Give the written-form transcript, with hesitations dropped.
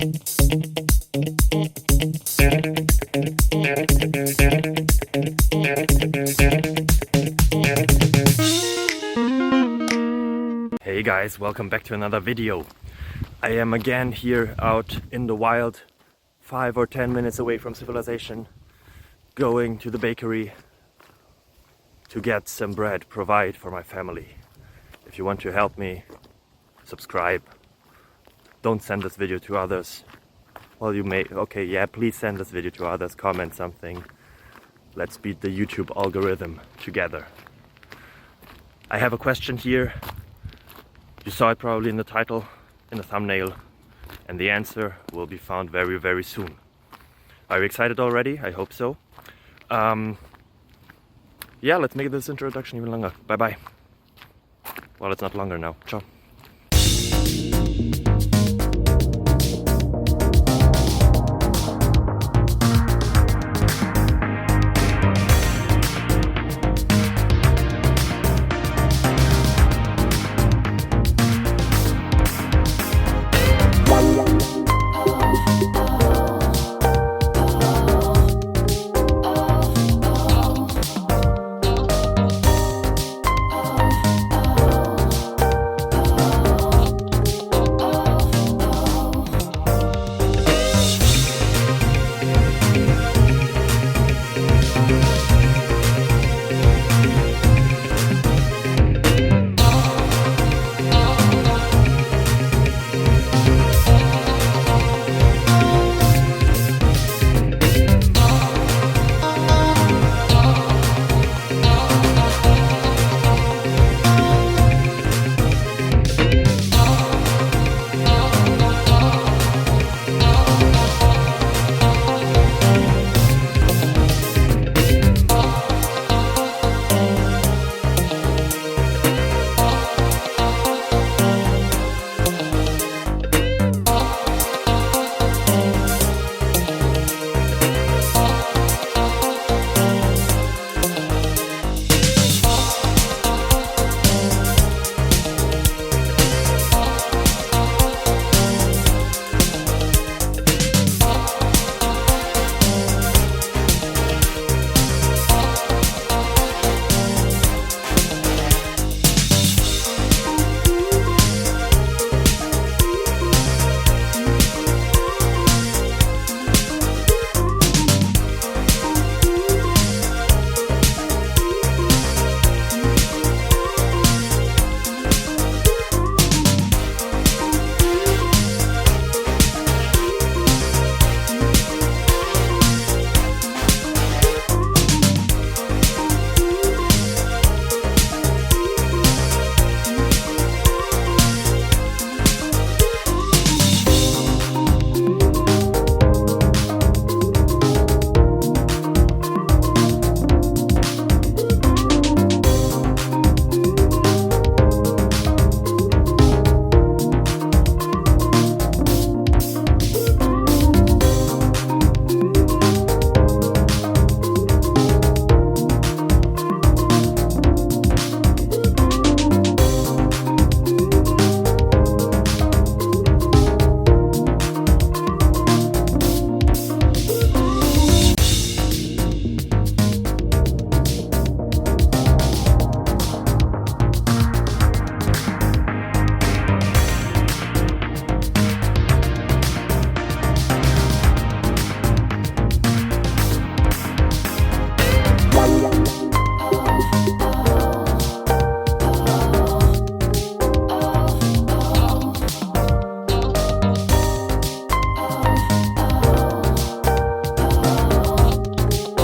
Hey guys, welcome back to another video. I am again here out in the wild, 5 or 10 minutes away from civilization, going to the bakery to get some bread, provide for my family. If you want to help me, subscribe. Don't send this video to others. Well, you may, okay, yeah, please send this video to others, comment something. Let's beat the YouTube algorithm together. I have a question here. You saw it probably in the title, in the thumbnail, and the answer will be found very, very soon. Are you excited already? I hope so. Yeah, let's make this introduction even longer. Bye bye. Well, it's not longer now. Ciao.